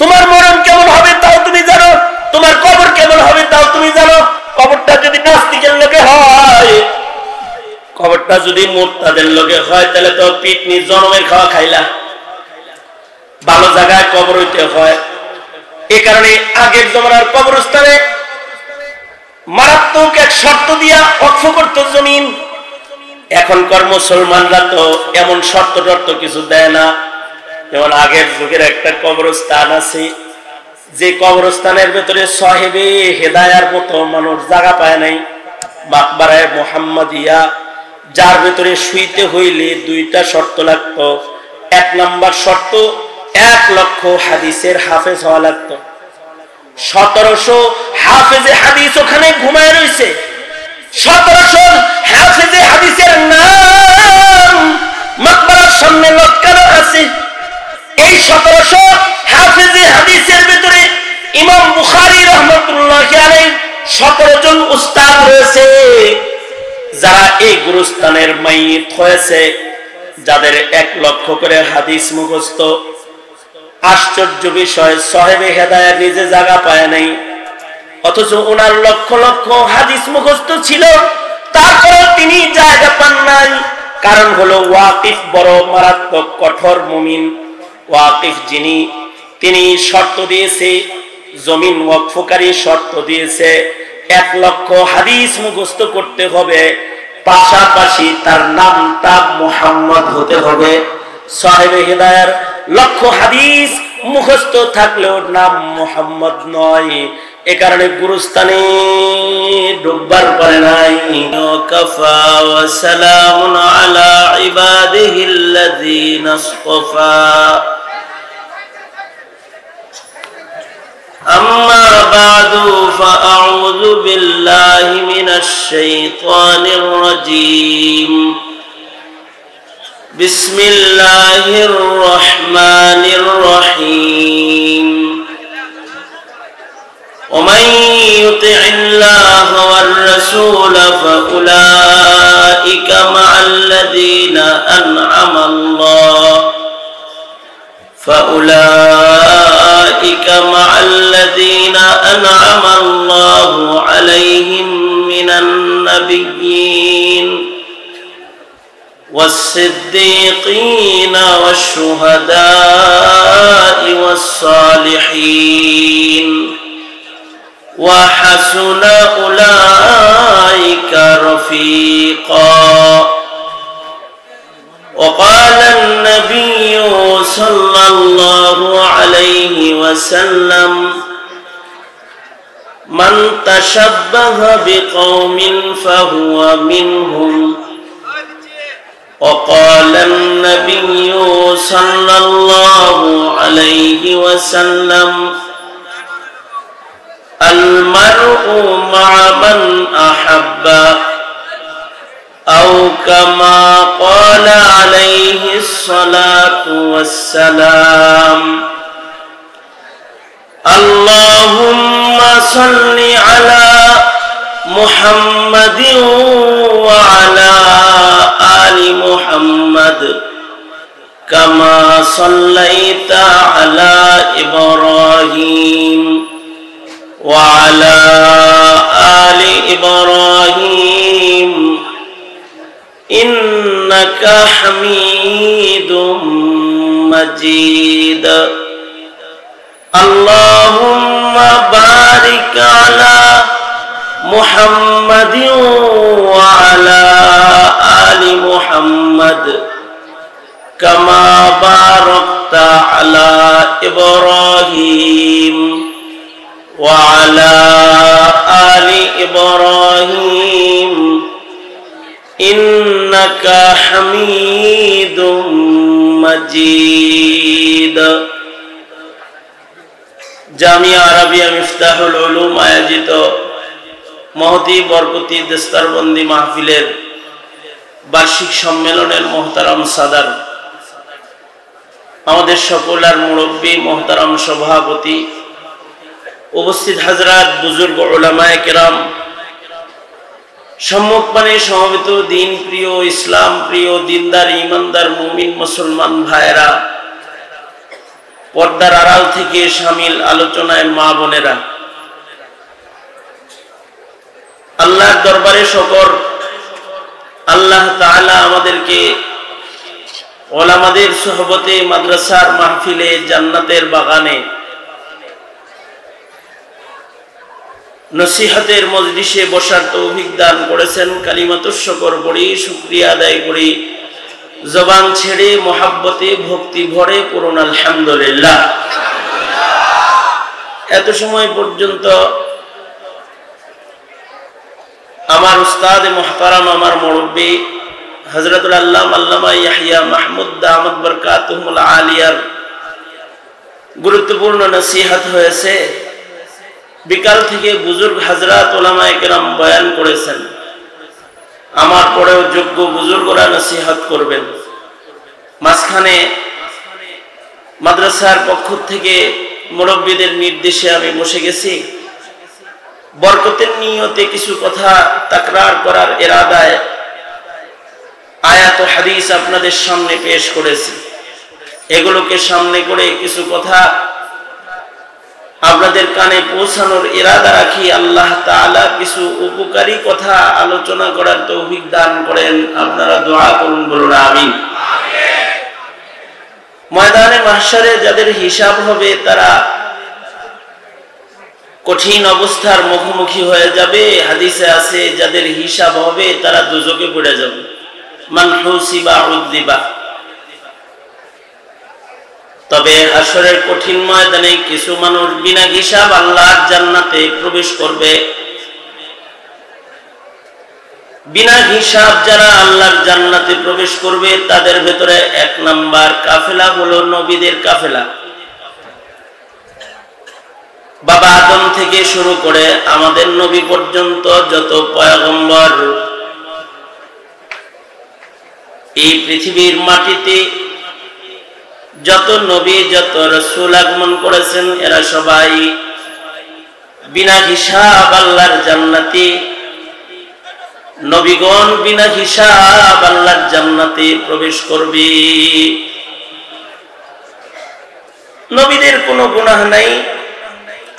তোমার মরণ কেমন হবে তাও তুমি জানো, তোমার কবর কেমন হবে তাও তুমি জানো। কবরটা যদি নাস্তিকের লোকে হয়, কবরটা যদি মুরতাদের লোকে হয়, তাহলে তো পিটনি জনমের খাওয়া খাইলা। ভালো জায়গায় কবর হইতে হয়। এ কারণে আগের জমানার কবরস্থানে মারাত্মক এক শর্ত দিয়া ওয়াকফ করত জমিন। এখনকার মুসলমানরা তো এমন শর্ত টর্ত কিছু দেয় না। যেমন আগের যুগের একটা কবরস্থান আছে, যে কবরস্থানের ভেতরে সাহেবে হেদায়ার মতো মানুষ জায়গা পায় নাই, মাকবারায়ে মুহাম্মাদিয়া, যার ভেতরে শুইতে হইলে দুইটা শর্ত লাগতো। এক নাম্বার শর্ত, 1 লক্ষ হাদিসের হাফেজ হওয়া লাগতো। 1700 হাফেজে হাদিস ওখানে ঘুমায় রয়েছে। 1700 হাফেজে হাদিসের নাম মাকবারার সামনে লটকানো আছে। এই 1700 হাফেজে হাদিসের ভিতরে ইমাম বুখারী রাহমাতুল্লাহি আলাইহি 17 জন উস্তাদ রয়েছে, যারা এই গুরুস্থানের মাইয়িত হয়েছে, যাদের 1 লক্ষ করে হাদিস মুখস্থ। আশ্চর্য বিষয়, সাহেবে হেদায়াত নিজে জায়গা পায় নাই, অথচ ওনার লক্ষ লক্ষ হাদিস মুখস্থ ছিল, তারপরেও তিনি জায়গা পান নাই। কারণ হলো ওয়াকিফ বড় মারাত্মক কঠোর মুমিন। ওয়াকিফ যিনি, তিনি শর্ত দিয়েছে, জমিন ওয়াকফকারী শর্ত দিয়েছে 1 লক্ষ হাদিস মুখস্থ করতে হবে, পাশাপাশি তার নামটা মুহাম্মদ হতে হবে। সাহেবে হেদায়ার লক্ষ হাদিস মুখস্থ থাকলেও নাম মুহাম্মদ নয়, এ কারণে গুরুস্থানে ডুববার পারে নাই। কাফা ওয়া সালামুন আলা ইবাদিহিল্লাযীনা ইসতাফা। أما بعد فأعوذ بالله من الشيطان الرجيم. بسم الله الرحمن الرحيم. ومن يطع الله والرسول فأولئك مع الذين أنعم الله عليهم من النبيين والصديقين والشهداء والصالحين وحسن أولئك رفيقا. وقال النبي صلى الله عليه وسلم: من تشبه بقوم فهو منهم. وقال النبي صلى الله عليه وسلم: المرء مع من أحب، أو كما قال عليه الصلاة والسلام. اللهم صل على محمد وعلى آل محمد كما صليت على إبراهيم وعلى آل إبراهيم إنك حميد مجيد. اللهم بارك على محمد وعلى آل محمد كما باركت على إبراهيم وعلى آل إبراهيم إنك حميد مجيد. জামিয়া আরাবিয়া মিফতাহুল উলুম আয়োজিত মহতি বরকতি দস্তারবন্দি মাহফিলের বার্ষিক সম্মেলনের মোহতারাম সাদার, আমাদের সকলের মুরব্বী মোহতারাম সভাপতি, উপস্থিত হাজরাত, বুজুর্গ উলামায়ে কেরাম, সম্মুখপানে সমবেত দিন প্রিয়, ইসলাম প্রিয়, দিনদার, ইমানদার মুমিন মুসলমান ভাইরা, পর্দার আড়াল থেকে শামিল আলোচনায় মা বোনেরা, আল্লাহর দরবারে শুকর, আল্লাহ তাআলা আমাদেরকে ওলামাদের সোহবতে, মাদ্রাসার মাহফিলে, জান্নাতের বাগানে, নসিহতের মজলিসে বসার তৌফিক দান করেছেন। কালিমাতুশ শুকর পড়ি, শুকরিয়া আদায় করি, জবান ছেড়ে মোহাব্বতে ভক্তি ভরে পড়ুন আলহামদুলিল্লাহ। এত সময় পর্যন্ত আমার উস্তাদ মুহতারাম, আমার মুরব্বী হযরতুল আল্লামা ইয়াহইয়া মাহমুদ দামাত বরকাতুহুল আলিয়ার গুরুত্বপূর্ণ নসিহত হয়েছে। বিকাল থেকে বুজুর্গ হযরত উলামায়ে কেরাম বয়ান করেছেন, আমার পরেও যোগ্য বুজুর্গরা নসিহত করবেন। মাঝখানে মাদ্রাসার পক্ষ থেকে মুরব্বীদের নির্দেশে আমি বসে গেছি। বরকতের নিয়তে কিছু কথা তাকরার করার ইরাদায় আয়াত ও হাদিস আপনাদের সামনে পেশ করেছি। এগুলোকে সামনে করে কিছু কথা আপনাদের কানে পৌঁছানোর ইরাদা রাখি। আল্লাহ তাআলা কিছু উপকারী কথা আলোচনা করার তৌফিক দান করেন। আপনারা দোয়া করুন, বলুন আমিন। ময়দানে মাহশারে যাদের হিসাব হবে তারা কঠিন অবস্থার মুখোমুখি হয়ে যাবে। হাদিসে আছে যাদের হিসাব হবে তারা দুজকে পড়ে যাবে। মান হুসিবা উযিবা। তবে হাসরের কঠিন ময়দানে কিছু মানুষ বিনা হিসাব আল্লাহর জান্নাতে প্রবেশ করবে। বিনা হিসাব যারা আল্লাহর জান্নাতে প্রবেশ করবে তাদের ভেতরে এক নাম্বার কাফেলা হলো নবীদের কাফেলা। বাবা আদম থেকে শুরু করে আমাদের নবী পর্যন্ত যত পয়গম্বর এই পৃথিবীর মাটিতে, যত নবী যত রাসূল আগমন করেছেন, এরা সবাই বিনা হিসাব আল্লাহর জান্নাতে, নবীগণ বিনা হিসাব আল্লাহর জান্নাতে প্রবেশ করবে। নবীদের কোনো গুনাহ নাই।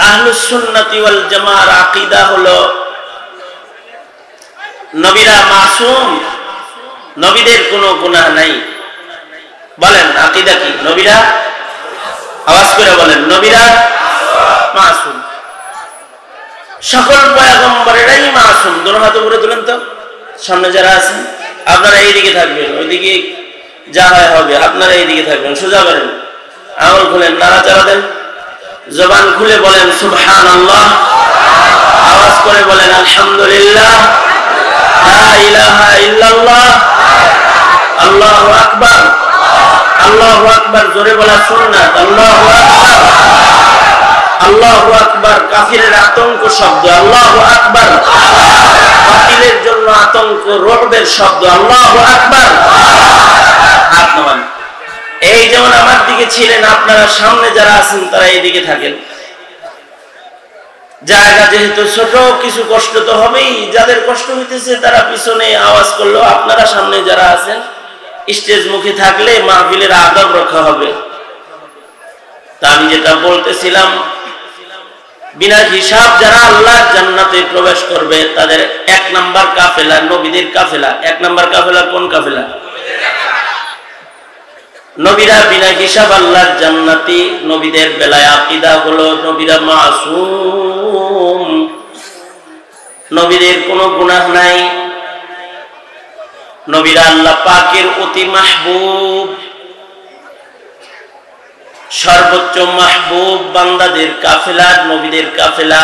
আহলুস সুন্নাতি ওয়াল জামাআর আকীদা হলো নবীরা মাসুম, নবীদের কোনো গুনাহ নাই। বলেন আকীদা কি? নবীরা, আওয়াজ করে বলেন, নবীরা মাসুম। সকল পয়গম্বরেরাই মাসুম। দুই হাত উপরে তুলেন তো, সামনে যারা আছেন। আপনারা এইদিকে থাকবেন, ওইদিকে যা হয় হবে। আপনারা এইদিকে থাকবেন, সোজা করেন, আঙুল খুলেন, নাড়াচাড়া দেন, জবান খুলে বলেন সুবহানাল্লাহ, আওয়াজ করে বলেন আলহামদুলিল্লাহ, লা ইলাহা ইল্লাল্লাহ, আল্লাহু আকবার। আল্লাহু আকবার জোরে বলা সুন্নাত। আল্লাহু আকবার, আল্লাহু আকবার কাফিরের আতঙ্ক শব্দ। আল্লাহু আকবার বাতিলের জন্য আতঙ্ক, রুবের শব্দ। আল্লাহু আকবার। হাত নামান। এই যেমন আমার দিকে ছিলেন, আপনারা সামনে যারা আছেন তারা এইদিকে থাকেন। জায়গা যেহেতু ছোট, কিছু কষ্ট তো হবেই। যাদের কষ্ট হইতেছে তারা পিছনে আওয়াজ করলো, আপনারা সামনে যারা আছেন স্টেজ মুখে থাকলে মাহফিলের আদব রক্ষা হবে। তা আমি যেটা বলতেছিলাম, বিনা হিসাব যারা আল্লাহর জান্নাতে প্রবেশ করবে তাদের এক নাম্বার কাফেলা নবীদের কাফেলা। এক নাম্বার কাফেলা কোন কাফেলা? নবীরা বিনা হিসাব আল্লাহর জান্নাতি। নবীদের বেলায় আকীদা হলো নবীরা মাসুম, নবীদের কোনো গুনাহ নাই। নবীরা আল্লাহ পাকের অতি মাহবুব, সর্বোচ্চ মাহবুব বান্দাদের কাফেলা নবীদের কাফেলা।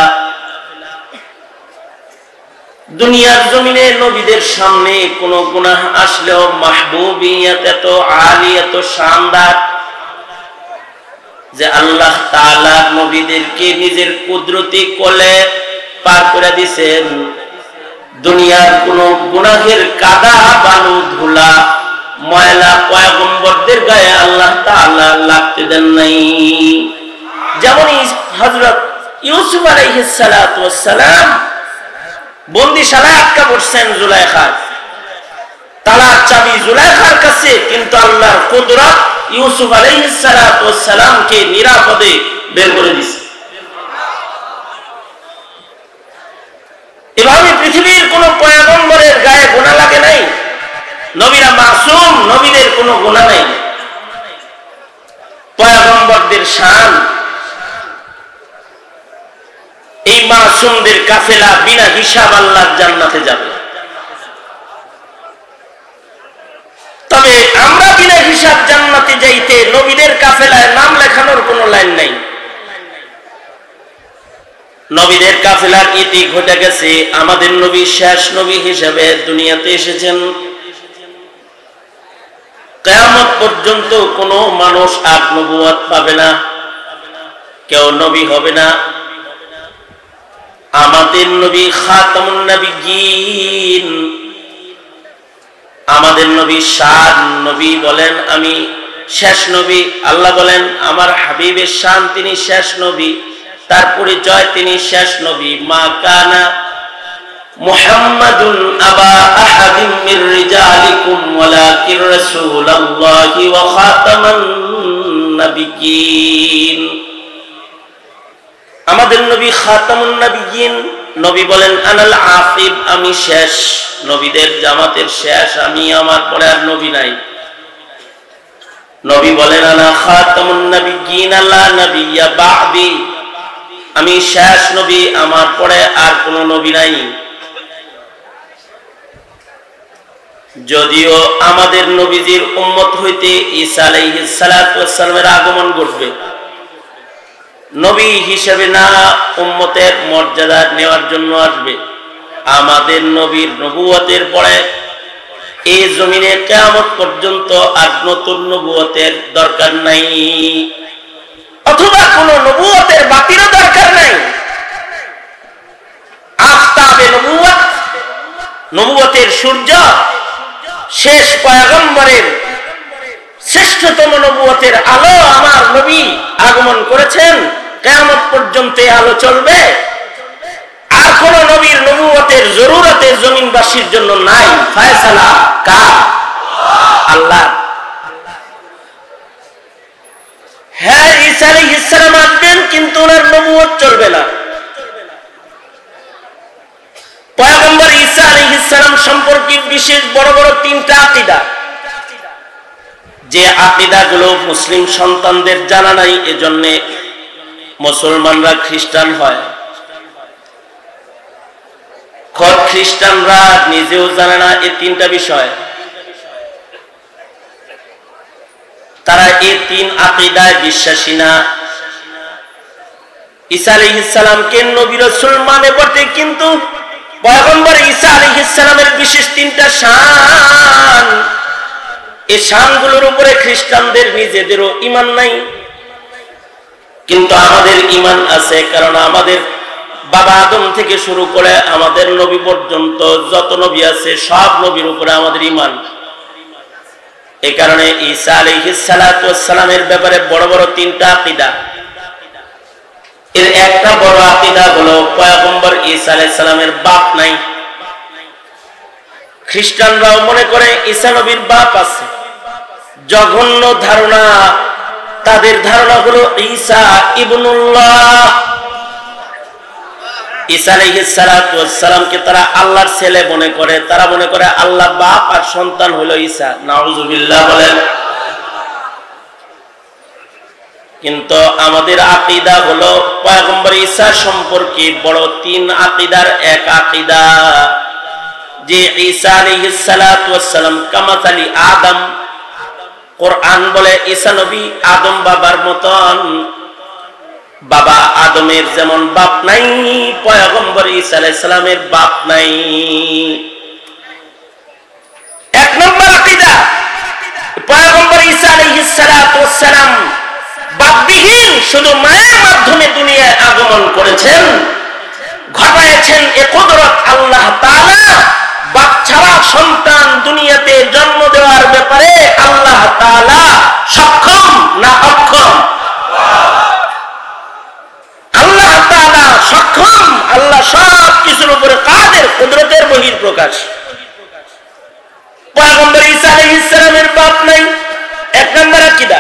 দুনিয়ার জমিনে নবীদের সামনে কোন গুনাহ আসলেও মাহবুবিয়ত এত আলী, এত শানদার যে আল্লাহ তাআলা নবীদেরকে নিজের কুদরতি কোলে পার করে দিয়েছেন। দুনিয়ার কোন গুনাহের কাদা, বালু, ধুলা, ময়লা পয়গম্বরদের গায়ে আল্লাহ তাআলা লাগতে দেন নাই। যেমন হযরত ইউসুফ আলাইহিস সালাতু ওয়াস সালাম বন্দিশালায় আটকা পড়ছেন জুলাইখা, তালার চাবি জুলাইখার কাছে, কিন্তু আল্লাহর কুদরত ইউসুফ আলাইহিস সালাতু ওয়াস সালামকে নিরাপদে বের করে দিয়েছে। এভাবে পৃথিবীর কোন পয়গম্বরের গায়ে গুনাহ লাগে নাই। নবীরা মাসুম, নবীদের কোনো গুনাহ নাই। পয়গম্বরদের শান, এই মাসুমদের কাফেলা বিনা হিসাব আল্লাহর জান্নাতে যাবে। তবে আমরা বিনা হিসাব জান্নাতে যাইতে নবীদের কাফেলায় নাম লেখানোর কোনো লাইন নাই। নবীদের কাফেলার ইতি ঘটে গেছে। আমাদের নবী শেষ নবী হিসেবে দুনিয়াতে এসেছেন। কিয়ামত পর্যন্ত কোনো মানুষ আর নবুয়ত পাবে না, কেউ নবী হবে না। আমাদের নবী খাতামুন নবিয়্যিন, আমাদের নবী শান নবী বলেন আমি শেষ নবী। আল্লাহ বলেন আমার হাবিবের শান তিনি শেষ নবী, তার পরিচয় তিনি শেষ নবী। মা কানা মুহাম্মাদুন আবা আহাদিম মির রিজালিকুম ওয়ালাকির রাসূলুল্লাহি ওয়া খাতামান নবিয়্যিন। আমাদের নবী খাতামুন নবিয়্যিন, নবী বলেন আনাল আফিব, আমি শেষ নবীদের জামাতের শেষ, আমি, আমার পরে আর নবী নাই। নবী বলেন আনা খাতামুন নবিয়্যিন লা নাবিয়্যা বা'দি, আমি শেষ নবী, আমার পরে আর কোন নবী নাই। যদিও আমাদের নবীজির উম্মত হইতে ঈসা আলাইহিস সালাতু ওয়াস সালামের আগমন ঘটবে, নবী হিসেবে না, উম্মতের মর্যাদা নেওয়ার জন্য আসবে। আমাদের নবীর নবুয়তের পরে এই জমিনে কিয়ামত পর্যন্ত আর নতুন নবুয়তের দরকার নাই, অথবা কোন নবুয়তের বাতিরও দরকার নাই। আফতাবে নবুয়ত, নবুয়তের সূর্য, শেষ পয়গম্বরের শ্রেষ্ঠতম নবুয়তের আলো আমার নবী আগমন করেছেন। কিয়ামত পর্যন্ত এই আলো চলবে। আর কোন নবীর নবুয়তের জরুরতের জমিনবাসীর জন্য নাই। ফয়সালা কার? আল্লাহ। হ্যাঁ, ঈসা আলাইহিস সালাম আসবেন, কিন্তু ওনার নবুয়ত চলবে না। পয়গম্বর ঈসা আলাইহিস সালাম সম্পর্কে বিশেষ বড় বড় তিনটা আকীদা, যে আকীদাগুলো মুসলিম সন্তানদের জানা নাই, এজন্য মুসলমানরা খ্রিস্টান হয়। খোদ খ্রিস্টানরা নিজেও জানে না এই তিনটা বিষয়। তারা এই তিন আকীদায় বিশ্বাসী না। ঈসা আলাইহিস সালামকে নবী রাসূল মানে বটে, কিন্তু পয়গম্বর ঈসা আলাইহিস সালামের বিশেষ তিনটা শান, এই শানগুলোর উপরে খ্রিস্টানদের নিজেদেরও ঈমান নাই। কিন্তু আমাদের ঈমান আছে, কারণ আমাদের বাবা আদম থেকে শুরু করে আমাদের নবী পর্যন্ত যত নবী আছে সব নবীর উপরে আমাদের ঈমান। এই কারণে ঈসা আলাইহিস সালাতু ওয়াস সালামের ব্যাপারে বড় বড় তিনটা আকীদা। এর একটা বড় আকীদা হলো পয়গম্বর ঈসা আলাইহিস সালামের বাপ নাই। খ্রিস্টানরাও মনে করে ঈসা নবীর বাপ আছে। জঘন্য ধারণা। তাদের ধারণা হলো ঈসা ইবনুল্লাহ। ঈসা আলাইহিস সালাতু ওয়াস সালামকে তারা আল্লাহর ছেলে মনে করে। তারা মনে করে আল্লাহ বাপ আর সন্তান হলো ঈসা। নাউযুবিল্লাহ বলেন। কিন্তু আমাদের আকীদা হলো পয়গম্বর ঈসা সম্পর্কে বড় তিন আকীদার এক আকীদা, যে ঈসা আলাইহিস সালাতু ওয়াস সালাম কামাসালি আদম। কোরআন বলে ঈসা নবী আদম বাবার মতন। বাবা আদমের যেমন বাপ নাই, পয়গম্বর ঈসা আলাইহিস সালামের বাপ নাই। এক নম্বর আকীদা, পয়গম্বর ঈসা আলাইহিস সালাতু ওয়াস সালাম বাপবিহীন, শুধু মায়ের মাধ্যমে দুনিয়ায় আগমন করেছেন, ঘটায়ছেন এ কুদরত আল্লাহ তাআলা। বাপ ছাড়া সন্তান দুনিয়াতে জন্ম দেওয়ার ব্যাপারে আল্লাহ তাআলা সক্ষম না অক্ষম? আল্লাহ তাআলা সক্ষম। আল্লাহ সব কিছুর উপরে কাদের, কুদরতের বহিঃপ্রকাশ। পয়গম্বর ঈসা আলাইহিস সালামের বাপ নাই, এক নম্বর আকীদা,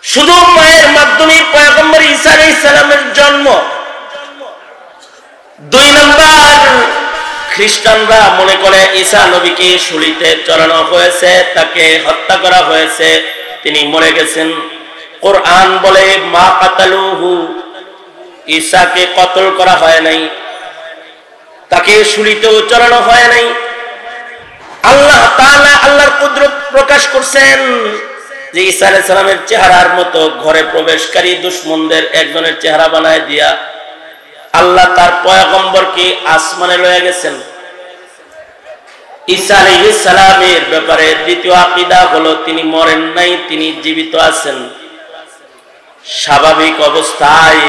শুধু মায়ের মাধ্যমে পয়গম্বর ঈসা আলাইহিস সালামের জন্ম। দুই নম্বর, খ্রিস্টানরা মনে করে ঈসা নবীকে শুলিতে চড়ানো হয়েছে, তাকে হত্যা করা হয়েছে, তিনি মরে গেছেন। কোরআন বলে মা কাতালুহু, ঈসাকে কতল করা হয় নাই, তাকে শুলিতেও চড়ানো হয় নাই। আল্লাহ তাআলা আল্লাহর কুদরত প্রকাশ করছেন যে ঈসা আলাইহিস সালামের চেহারার মতো ঘরে প্রবেশকারী দুশমনদের একজনের চেহারা বানায় দিয়া আল্লাহ তার পয়গম্বরকে আসমানে লয়ে গেছেন। ঈসা আলাইহিস সালামের ব্যাপারে দ্বিতীয় আকীদা হলো তিনি মরেন নাই, তিনি জীবিত আছেন। স্বাভাবিক অবস্থায়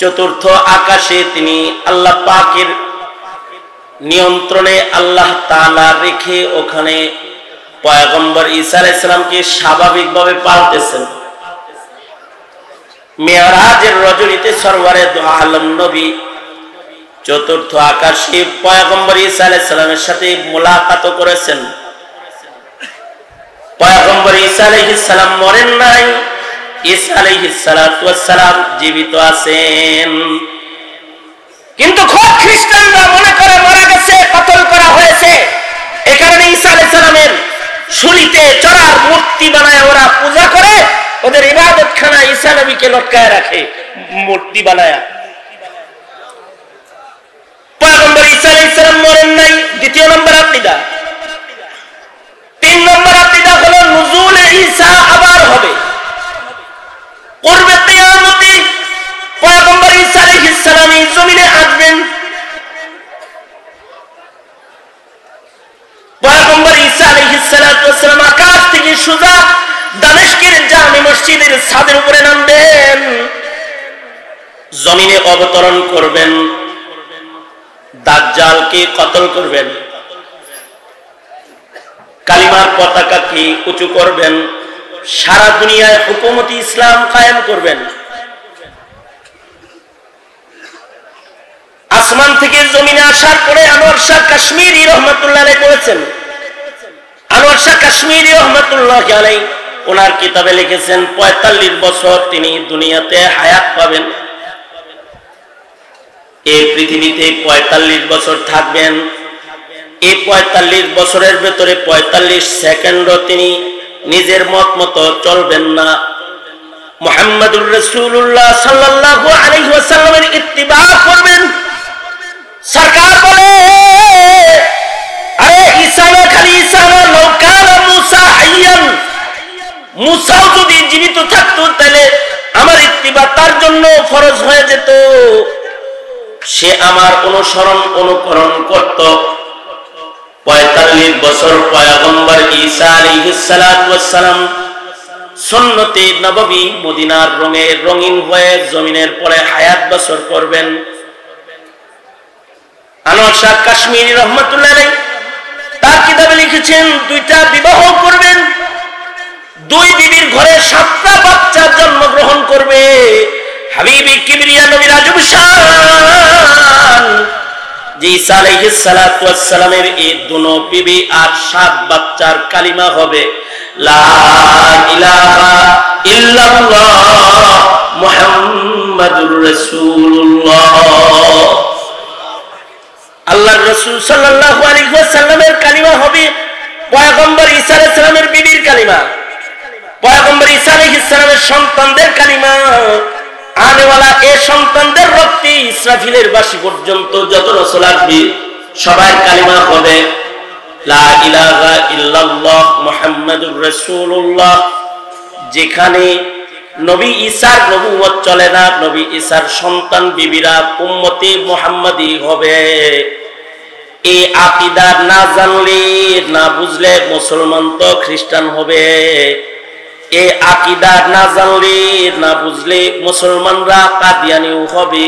চতুর্থ আকাশে তিনি আল্লাহ পাকের নিয়ন্ত্রণে আল্লাহ তাআলা রেখে ওখানে পয়গম্বর ঈসা আলাইহিস সালামকে স্বাভাবিকভাবে পালতেছেন। মেরাজের রজনীতে সরওয়ারে দু আলম নবী চতুর্থ আকাশে পয়গম্বর ঈসা আলাইহিস সালামের সাথে মুলাকাত করেছেন। পয়গম্বর ঈসা আলাইহিস সালাম মরেন নাই, ঈসা আলাইহিস সালাতু ওয়াস সালাম জীবিত আছেন। কিন্তু খুব খ্রিস্টানরা মনে করে মারা গেছে, কতল করা হয়েছে। এই কারণে ঈসা আলাইহিস সালামের শুলিতে চড়ার মূর্তি বানায় ওরা পূজা করে, ওদের ইবাদতখানা ঈসা নবীকে লটকায় রাখে মূর্তি বানায়। পয়গম্বর ঈসা আলাইহিস সালাম মরেন নাই, দ্বিতীয় নম্বর আকীদা। তিন নম্বর আকীদা হলো নুজুলে ঈসা আবার হবে, পূর্বে কিয়ামতে পয়গম্বর ঈসা আলাইহিস সালাম এই জমিনে আসবেন। পয়গম্বর ঈসা আলাইহিস সালাম আকাশ থেকে সোজা দামেস্কের জামে মসজিদের ছাদের উপরে নামবেন, জমিনে অবতরণ করবেন, দাজ্জালকে কতল করবেন, কালিমার পতাকাকে উঁচু করবেন, সারা দুনিয়ায় হুকুমতি ইসলাম কায়েম করবেন। আসমান থেকে জমিনে আসার পরে আনোয়ার শাহ কাশ্মীরি রহমাতুল্লাহ আলাইহি বলেছেন, আনোয়ার শাহ কাশ্মীরি রহমাতুল্লাহ আলাইহি ওনার কিতাবে লিখেছেন ৪৫ বছর তিনি দুনিয়াতে হায়াত পাবেন, এই পৃথিবীতে ৪৫ বছর থাকবেন। এই ৪৫ বছরের ভেতরে ৪৫ সেকেন্ডও তিনি নিজের মত মতো চলবেন না, মুহাম্মদুর রাসূলুল্লাহ সাল্লাল্লাহু আলাইহি ওয়াসাল্লামের ইত্তিবা করবেন। সরকার বলে, আরে ঈসা না, খালি ঈসা না, লাউকানা মুসা হাইয়ান, মুসাও যদি জীবিত থাকতো তাহলে আমার ইত্তিবা তার জন্য ফরজ হয়ে যেত, সে আমার অনুসরণ অনুকরণ করত। ৪৫ বছর পয়গম্বর ঈসা আলাইহিস সালাতু ওয়াস সালাম সুন্নতে নববী মদিনার রঙে রঙিন হয়ে জমিনের পরে হায়াত বছর করবেন। আনোয়ার শাহ কাশ্মীরি রহমাতুল্লাহ আলাইহি তার কিতাবে লিখেছেন ২টা বিবাহ করবেন, ২ বিবির ঘরে ৭টা বাচ্চা জন্মগ্রহণ করবে। হাবিবে কিবরিয়া নবীর আজব শান যে ঈসা আলাইহিস সালাতু ওয়াস সালামের এই দুনো বিবি আর ৭ বাচ্চার কালিমা হবে লা ইলাহা ইল্লাল্লাহ মুহাম্মাদুর রাসূলুল্লাহ। আল্লাহর রাসূল সাল্লাল্লাহু আলাইহি ওয়াসাল্লামের কালিমা হবে পয়গম্বর ঈসা আলাইহিস সালামের বিবির কালিমা, পয়গম্বর ঈসা আলাইহিস সালামের সন্তানদের কালিমা। আনেওয়ালা এই সন্তানদের রক্তে ইসরাফিলের বাঁশি পর্যন্ত যত রাসূল আসবে সবার কালিমা হবে লা ইলাহা ইল্লাল্লাহ মুহাম্মাদুর রাসূলুল্লাহ। যেখানে নবী ঈসার নবুয়ত চলে না, নবী ঈসার সন্তান বিবিরা উম্মতে মুহাম্মাদি হবে। এই আকীদা না জানলে না বুঝলে মুসলমান তো খ্রিস্টান হবে। এই আকীদা না জানলে না বুঝলে মুসলমানরা কাদিয়ানীও হবে।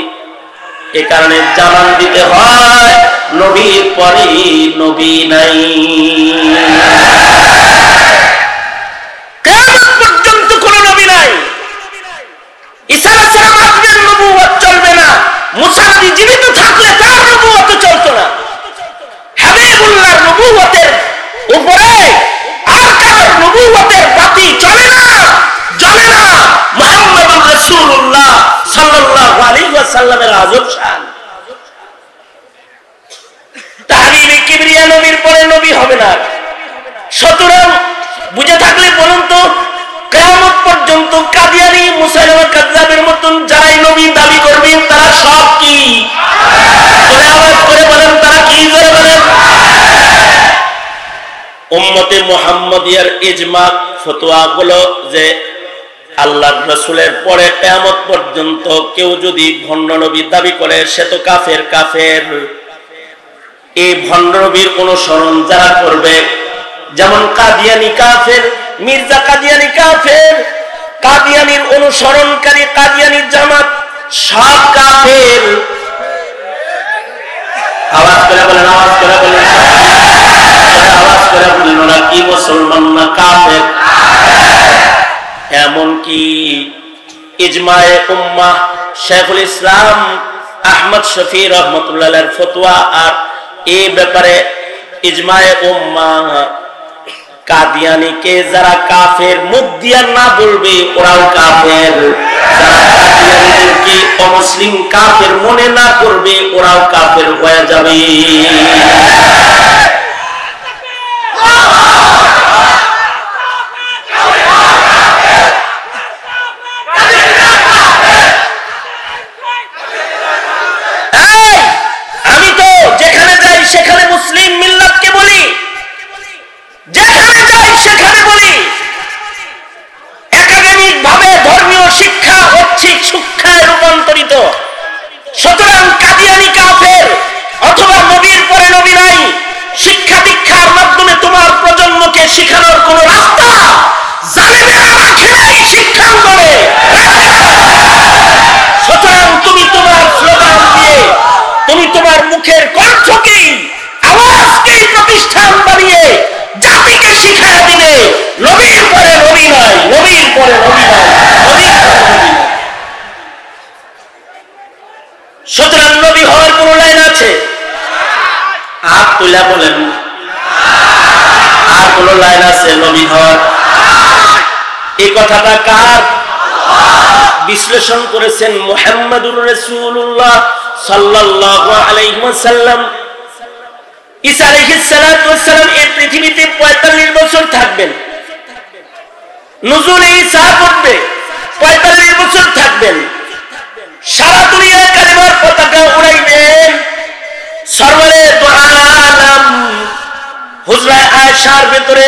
এই কারণে জানান দিতে হয় নবীর পরে নবী নাই, কিয়ামত পর্যন্ত কোন নবী নাই। ঈসা আলাইহিস সালাম আসবেন, নবুয়ত চলবে না। মুসা নবী জীবিত থাকলে তার নবুয়ত চলতো না। হাবিবুল্লাহর নবুয়তের উপরে আর কারো সাল্লামের আজব শান। তাহরিমে কিবরিয়া নবীর পরে নবী হবে না। সুতরাং বুঝে থাকলে বলুন তো, কিয়ামত পর্যন্ত কাদিয়ানী মুসাইলামা কাযযাবের মতন যারাই নবী দাবি করবেন তারা সব কি? জোরে আওয়াজ করে বলেন, তারা কি? জোরে বলেন। উম্মতে মুহাম্মাদিয়ার ইজমা ফতোয়া হলো যে আল্লাহর রাসূলের পরে কিয়ামত পর্যন্ত কেউ যদি ভণ্ড নবী দাবি করে সে তো কাফের। কাফের এই ভণ্ড নবীর অনুসরণ যারা করবে, যেমন কাদিয়ানী কাফের, মির্জা কাদিয়ানী কাফের, কাদিয়ানীর অনুসরণকারী কাদিয়ানী জামাত সব কাফের। আওয়াজ করে বলেন, আওয়াজ করে বলেন, আওয়াজ করে বলেন, ওরা কি মুসলমান না কাফের? এমনকি ইজমায়ে উম্মাহ শাইখুল ইসলাম আহমদ শফি রহমাতুল্লাহ আলাইহির ফতোয়া, আর এই ব্যাপারে ইজমায়ে উম্মাহ কাদিয়ানীকে যারা কাফের মুখ দিয়া না বলবে ওরাও কাফের, যারা কাদিয়ানীকে অমুসলিম কাফের মনে না করবে ওরাও কাফের হয়ে যাবে। আমি তো যেখানে যাই সেখানে মুসলিম মিল্লাতকে বলি, যেখানে যাই সেখানে বলি একাডেমিক ভাবে ধর্মীয় শিক্ষা ঐচ্ছিক শিক্ষায় রূপান্তরিত। সুতরাং কাদিয়ানী কাফের অথবা নবীর পরে নবী নাই, শিক্ষা দীক্ষার মাধ্যমে তোমার প্রজন্মকে শিখানোর কোন রাস্তা জালেমেরা রাখে নাই শিক্ষাঙ্গনে। সুতরাং তুমি তোমার স্লোগান দিয়ে, তুমি তোমার মুখের কণ্ঠকেই আওয়াজকেই প্রতিষ্ঠান বানিয়ে জাতিকে শিখায় দিলে নবীর পরে নবী নাই, নবীর পরে নবী নাই, নবীর পরে নবী নাই। সুতরাং নবী হওয়ার কোন লাইন আছে? হাত তুলে বলেন, আর কোন লাইন আছে নবী হওয়ার? এই কথাটা কার? বিশ্লেষণ করেছেন মুহাম্মাদুর রাসূলুল্লাহ সাল্লাল্লাহু আলাইহি ওয়াসাল্লাম। ঈসা আলাইহিস সালাতু ওয়াস সালাম এই পৃথিবীতে 45 বছর থাকবেন, নুজুলে ঈসা করবে 45 বছর থাকবেন, সারা দুনিয়ায় কালেমার পতাকা উড়াইবেন। সরওয়ারে দু আলাম হুজরা আয়েশার ভিতরে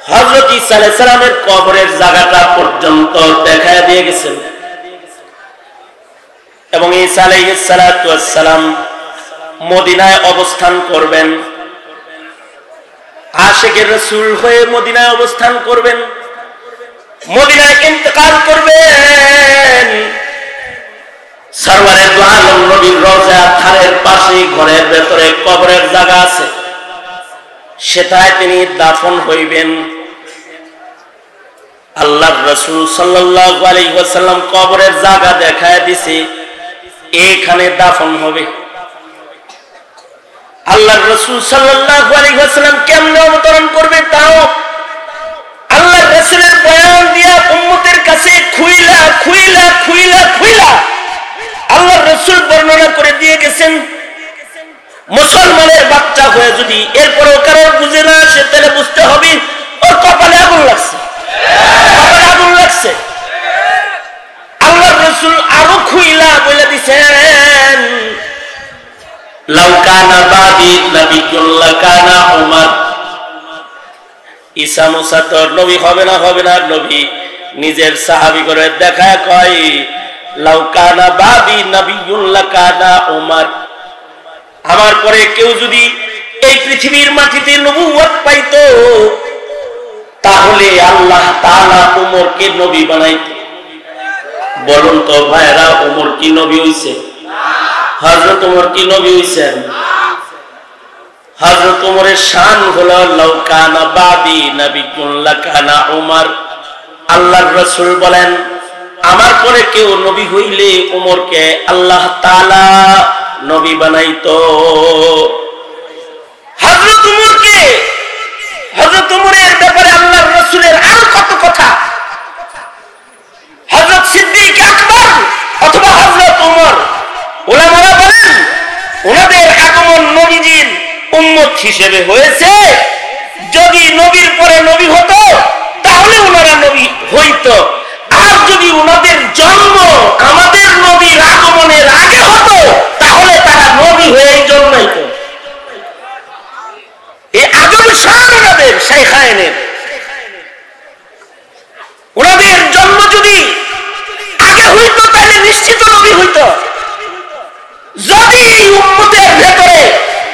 হযরত ঈসা আলাইহিস সালামের কবরের জায়গাটা পর্যন্ত দেখায় দিয়ে গেছেন, এবং ঈসা আলাইহিস সালাতু ওয়াস সালাম মদিনায় অবস্থান করবেন, আশিকে রাসূল হয়ে মদিনায় অবস্থান করবেন, মদিনায় ইন্তেকাল করবেন। সরওয়ারে দু আলম নবীর রওজা ধারের পাশে ঘরের ভেতরে কবরের জায়গা আছে, সেটায় তিনি দাফন হইবেন। আল্লাহর রাসূল সাল্লাল্লাহু আলাইহি ওয়াসাল্লাম কবরের জায়গা দেখায় দিছে, এইখানে দাফন হবে। আল্লাহর রাসূল সাল্লাল্লাহু আলাইহি ওয়াসাল্লাম কেমনে অবতরণ করবে তাও আল্লাহর রাসূলের বয়ান দিয়া উম্মতের কাছে খুইলা খুইলা খুইলা খুইলা আল্লাহর রাসূল বর্ণনা করে দিয়ে গেছেন। মুসলমানের বাচ্চা হয়ে যদি এরপরেও কারোর বুঝে না আসে তাহলে বুঝতে হবে ওর কপালে আগুন লাগছে, কপালে আগুন লাগছে। আল্লাহর রাসূল আরো খুইলা বলে দিছেন, লাউ কানা বাদি নবিয়্যুন লাকানা উমর। ঈসা মুসা তো নবী হবে না, হবে না। নবী নিজের সাহাবী করে দেখায় কয়, লাউ কানা বাদি নবিয়্যুন লাকানা উমর। আমার পরে কেউ যদি এই পৃথিবীর মাটিতে নবুয়ত পাইতো তাহলে আল্লাহ তাআলা উমরকে নবী বানাইতো। বলুন তো ভাইরা, উমর কি নবী হইছে? হযরত উমর কি নবী হইছেন? হযরত উমরের শান হলো লাউ কানা বাদি নবিয়্যুন লাকানা উমর। আল্লাহর রাসূল বলেন, আমার পরে কেউ নবী হইলে উমরকে আল্লাহ তাআলা নবী বানাইতো। হযরত উমরকে, হযরত উমরের ব্যাপারে আল্লাহর রাসূলের আর কত কথা। হযরত সিদ্দিক আকবর অথবা হযরত উমর হিসেবে হয়েছে। যদি নবীর পরে নবী হতো তাহলে ওনারা নবী হইতো, আর যদি ওনাদের জন্ম আমাদের নবীর আগমনের আগে হতো তাহলে তারা নবী হয়েই জন্মাইতো। এই আজব শান ওনাদের শাইখায়েনের। ওনাদের জন্ম যদি আগে হইতো তাহলে নিশ্চিত নবী হইতো। যদি এই উম্মতের ভেতরে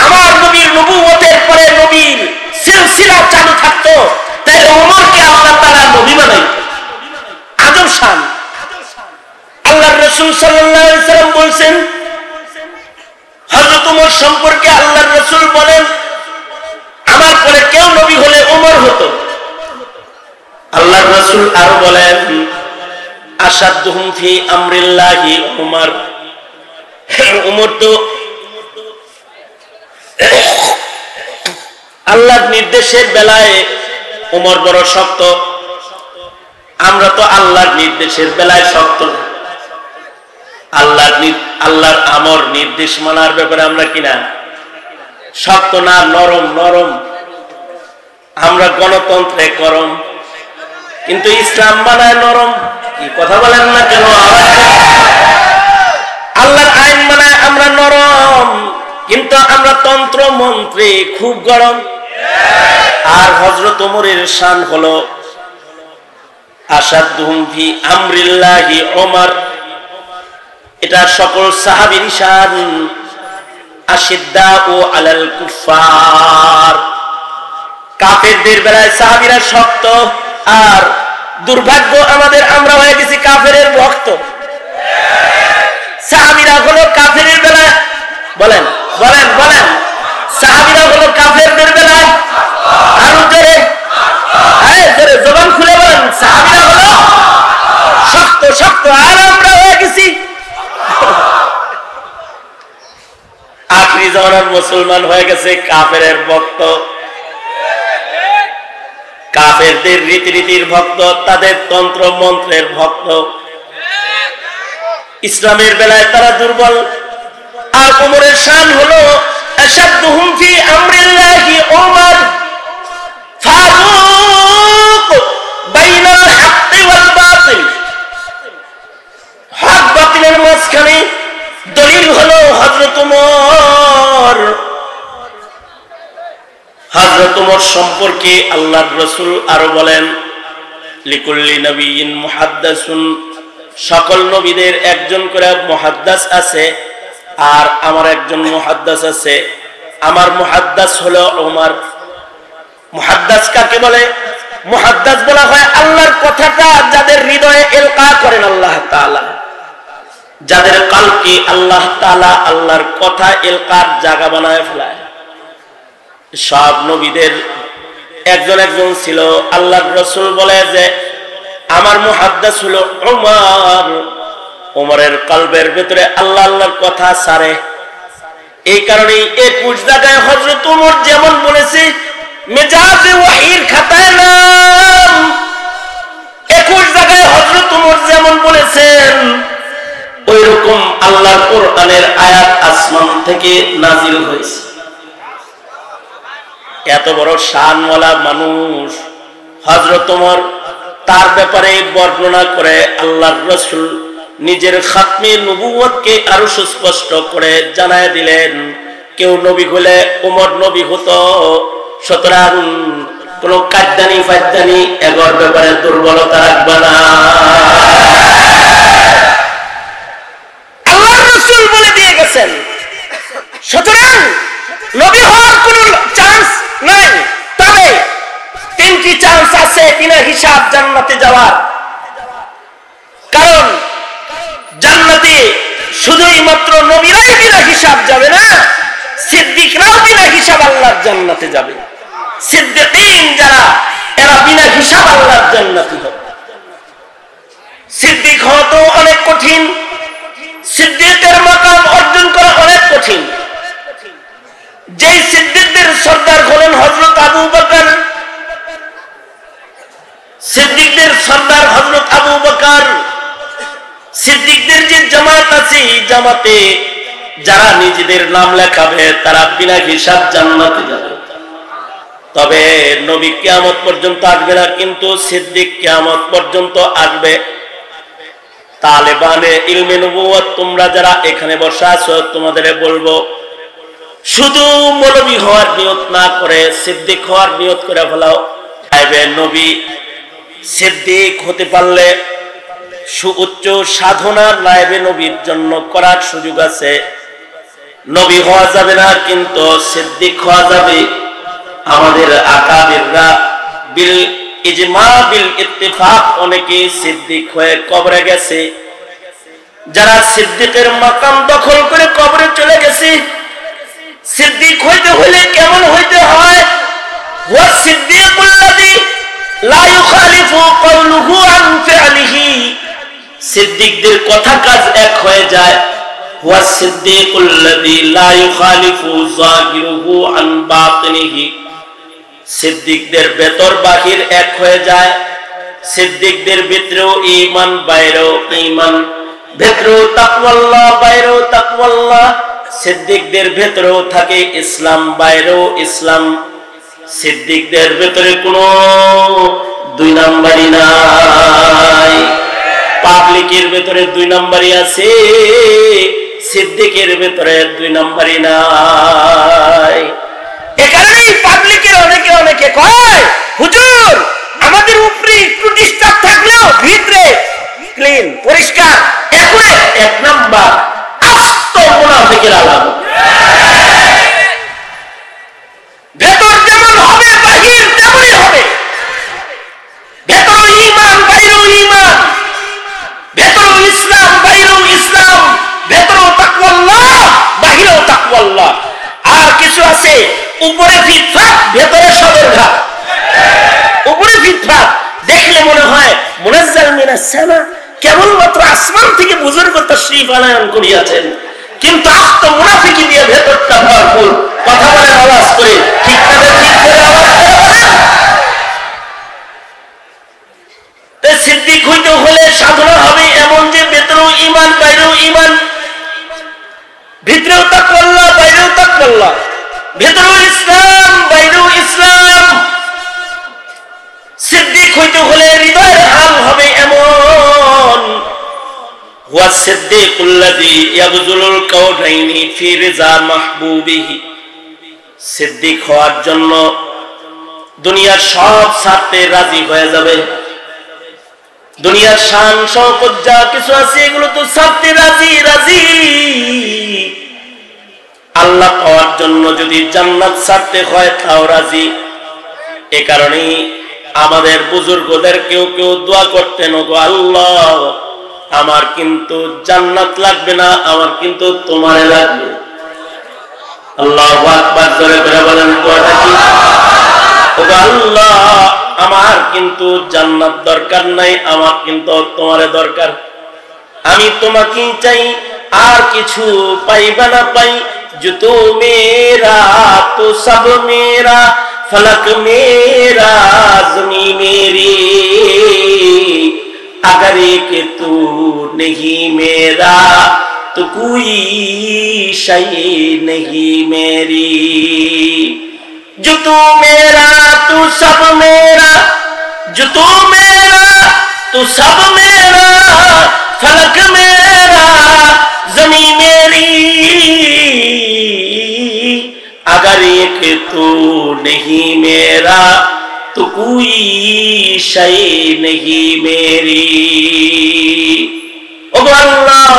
আমার নবীর নবুয়তের পরে নবীর সিলসিলা চালু থাকতো তাহলে ওমরকে আল্লাহ তাআলা নবী বানাইতো। আজব শান। আল্লাহর রাসূল সাল্লাল্লাহু আলাইহি সাল্লাম বলেন, হযরত ওমর সম্পর্কে আল্লাহর রাসূল বলেন, আমার পরে কেউ নবী হলে ওমর হতো। আল্লাহর রাসূল আরো বলেন, আশাদুহুম ফি আমরিল্লাহি উমর। উমর তো আল্লাহর নির্দেশের বেলায় উমর বড় শক্ত। আমরা তো আল্লাহর নির্দেশের বেলায় শক্ত। আল্লাহর আমর নির্দেশ মানার ব্যাপারে আমরা কিনা শক্ত না, নরম নরম। আমরা গণতন্ত্রে গরম, কিন্তু ইসলাম বানায় নরম। কি কথা বলেন না কেন? আল্লাহর আইন মানায় আমরা নরম, কিন্তু আমরা তন্ত্র মন্ত্রে খুব গরম। আর হযরত ওমরের শান হলো আশাদুহুম ফি আমরিল্লাহি ওমর। এটা সকল সাহাবীর শান। আশিদ্দাউ আলাল কুফার। কাফেরদের বেলায় সাহাবীরা শক্ত, আর দুর্ভাগ্য আমাদের, আমরা হয়ে গেছি কাফেরের ভক্ত। সাহাবীরা হলো কাফেরের বেলায়, বলেন বলেন বলেন, সাহাবীরা হলো কাফেরদের বেলায় আরো জোরে, আরে জোরে জবান খুলে বলেন, সাহাবীরা হলো শক্ত শক্ত, আর আমরা হয়ে গেছি আখরি জামানার মুসলমান হয়ে গেছে কাফেরের ভক্ত। কাফেরদের রীতিনীতির ভক্ত, তাদের তন্ত্র মন্ত্রের ভক্ত। ইসলামের বেলায় তারা দুর্বল। আর ওমরের শান হলো আশাদুহুম ফি আমরিল্লাহি ওমর, ফারুক বাইনাল হাক্কি ওয়াল বাতিল। হক বাতিলের মাঝখানে দলিল হলো হযরত ওমর। হযরত ওমর সম্পর্কে আল্লাহর রাসূল আরো বলেন, লিকুল্লি নবিয়্যিন মুহাদ্দাসুন। সকল নবীদের একজন করে মুহাদ্দাস আছে, আর আমার একজন মুহাদ্দাস আছে। আমার মুহাদ্দাস হলো ওমর। মুহাদ্দাস কাকে বলে? মুহাদ্দাস বলা হয় আল্লাহর কথাটা যাদের হৃদয়ে ইলকা করেন আল্লাহ তাআলা, যাদের কলকে আল্লাহ তাআলা আল্লাহর কথা ইলকার জায়গা বানায় ফেলায়। সব নবীদের একজন একজন ছিল। আল্লাহর রাসূল বলে যে আমার মুহাদ্দাস হলো ওমর। ওমরের কলবের ভিতরে আল্লাহ আল্লাহর কথা সারে। এই কারণে 21 জায়গায় হযরত ওমর যেমন বলেছে মেজাজে ওয়াহির খাতায় নাম, 21 জায়গায় হযরত ওমর যেমন বলেছেন ওইরকম আল্লাহর কোরআনের আয়াত আসমান থেকে নাজিল হয়েছে। এত বড় শানওয়ালা মানুষ হযরত ওমর, তার ব্যাপারে বর্ণনা করে আল্লাহর রাসূল নিজের খাতমে নবুয়তকে আরো সুস্পষ্ট করে জানায় দিলেন, কেউ নবী হলে ওমর নবী হতো। সুতরাং কোন কাদ্দানি ফাদ্দানি এগোর ব্যাপারে দুর্বলতা রাখবে না। আল্লাহর রাসূল বলে দিয়ে গেছেন, সুতরাং নবী হওয়ার কোন চান্স নাই, তবে 3টি চান্স আছে বিনা হিসাব জান্নাতে যাওয়ার। কারণ জান্নাতে শুধুই মাত্র নবীরাই বিনা হিসাব যাবে না, সিদ্দিকরাও বিনা হিসাব আল্লাহর জান্নাতে যাবে। সিদ্দিকীন যারা, এরা বিনা হিসাব আল্লাহর জান্নাতি হবে। সিদ্দিক হওয়া তো অনেক কঠিন, সিদ্দিকের মাকাম অর্জন করা অনেক কঠিন। যেই সিদ্দিকদের সর্দার হলেন হযরত আবু বকর, সিদ্দিকদের সর্দার হযরত আবু বকর। সিদ্দিকদের যে জামাত আছে, এই জামাতে যারা নিজেদের নাম লেখাবে তারা বিনা হিসাব জান্নাতে যাবে। তবে নবী কিয়ামত পর্যন্ত আসবে না, কিন্তু সিদ্দিক কিয়ামত পর্যন্ত আসবে। তালেবানে ইলমে নবুয়ত তোমরা যারা এখানে বসে আছো, তোমাদের বলবো শুধু মৌলবী হওয়ার নিয়ত না করে সিদ্দিক হওয়ার নিয়ত করে ফেলাও। নবী সিদ্দিক হতে পারলে সুউচ্চ সাধনা নায়েবে নবীর জন্য করার সুযোগ আছে। নবী হওয়া যাবে না, কিন্তু সিদ্দিক হওয়া যাবে। আমাদের আকাবিররা বিল ইজমা বিল ইত্তেফাক অনেকে সিদ্দিক হয়ে কবরে গেছে। যারা সিদ্দিকের মাকাম দখল করে কবরে চলে গেছে, সিদ্দিক হইতে হলে কেমন হইতে হয়? ওয়া সিদ্দিকুল্লাযী লা ইউখালিফু কওলুহু আন ফি'লিহি, সিদ্দিকদের কথা কাজ এক হয়ে যায়। ওয়া সিদ্দিকুল্লাযী লা ইউখালিফু যাহিরুহু আন বাতিনিহি, সিদ্দিকদের ভেতর বাহির এক হয়ে যায়। সিদ্দিকদের ভিতরেও ঈমান, বাইরেও ঈমান, ভেতরেও তাকওয়াল্লাহ, বাইরেও তাকওয়াল্লাহ। সিদ্দিকদের ভেতরেও থাকে ইসলাম, বাইরেও ইসলাম। সিদ্দিকদের ভেতরে কোনো দুই নাম্বারই নাই। পাবলিকের ভেতরে দুই নাম্বারই আছে, সিদ্দিকের ভেতরে দুই নাম্বারই নাই। এখানেই পাবলিকের অনেকে কয়, হুজুর আমাদের উপরে একটু ডিস্টার্ব থাকলেও ভিতরে ক্লিন, পরিষ্কার। এক নাম্বার আস্ত মুনাফিকের আলামত। ভেতর যেমন হবে বাহির তেমনই হবে। ভেতর ঈমান, বাইরেও ঈমান, ভেতর ইসলাম, বাইরেও ইসলাম, ভেতর তাকওয়াল্লাহ, বাহিরেও তাকওয়াল্লাহ। আর কিছু আছে উপরে ফিটফাট, ভেতরে সদরঘাট। উপরে ফিটফাট দেখলে মনে হয় মুনাজ্জাল মিনাস সামা, কেবলমাত্র আসমান থেকে বুজুর্গ তাশরীফ আনয়ন করিয়াছেন, কিন্তু আস্ত মুনাফিকি দিয়ে ভেতরটা ভরপুর। কথা বলেন আওয়াজ করে, ঠিক করে ঠিক করে আওয়াজ করে বলেন। তাই সিদ্দিক হইতে হলে সাধনা হবে এমন যে ভেতরেও ঈমান, বাইরেও ঈমান, ভিতরেও তাকওয়াল্লাহ, বাইরেও তাকওয়াল্লাহ, ভেতরেও ইসলাম, বাইরেও ইসলাম। সিদ্দিক হইতে হলে হৃদয়ের হাল হবে এমন। ওয়া সিদ্দিকুল্লাযী ইয়াবযুলুল কাওনাইনি ফি রিজা মাহবুবিহি, সিদ্দিক হওয়ার জন্য দুনিয়ার সব ছাড়তে রাজি হয়ে যাবে। দুনিয়ার শান শওকত যা কিছু আছে এগুলো তো ছাড়তে রাজি। আল্লাহ পাওয়ার জন্য যদি জান্নাত ছাড়তে হয় তাও রাজি। এ কারণেই আমাদের বুজুর্গদের কেউ দোয়া করতেন, ওগো আল্লাহ আমার কিন্তু জান্নাত লাগবে না, আমার কিন্তু তোমারে লাগবে। আল্লাহু আকবার, জোরে করে বলেন দোয়াটা কি? ওগো আল্লাহ আমার কিন্তু জান্নাত দরকার নাই, আমার কিন্তু তোমারে দরকার। আমি তোমাকেই চাই, আর কিছু পাইবা না পাই। जो तू मेरा तो सब मेरा, फलक मेरा ज़मीं मेरी, अगर एक तू नहीं मेरा तो कोई शय नहीं मेरी। जो तू मेरा तू सब मेरा, जो तू मेरा तू सब मेरा, फलक मेरा ज़मीं मेरी, अगर एक तू नहीं मेरा तो कोई शय नहीं मेरी। ओ अल्लाह,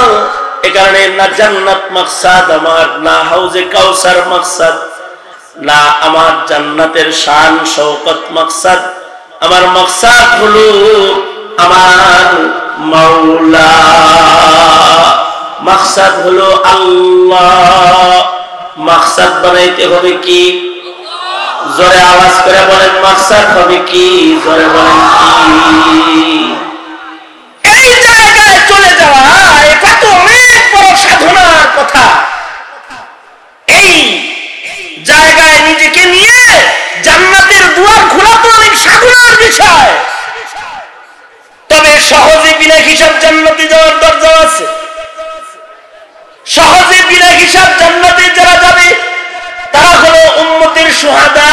ए कारणे ना जन्नत मकसद আমার, না হাউজে কাউসার মকসদ, না আমার জান্নাতের শান শওকত মকসদ। আমার মকসদ হলো আমার মাওলা, মকসদ হলো আল্লাহ। মকসদ বানাইতে হবে কি? জোরে আওয়াজ করে বলেন, মকসদ হবে কি? জোরে বলেন কি? এই জায়গায় চলে যাওয়া, এটা তো অনেক বড় সাধনার কথা। এই জায়গায় নিজেকে নিয়ে জান্নাতের দুয়ার খোলা তো অনেক সাধনার বিষয়। তবে সহজে বিনা হিসাব জান্নাতে যাওয়ার দরজা আছে। সহজে বিনা হিসাব জান্নাতে যারা যাবে তারা হলো উম্মতের শুহাদা।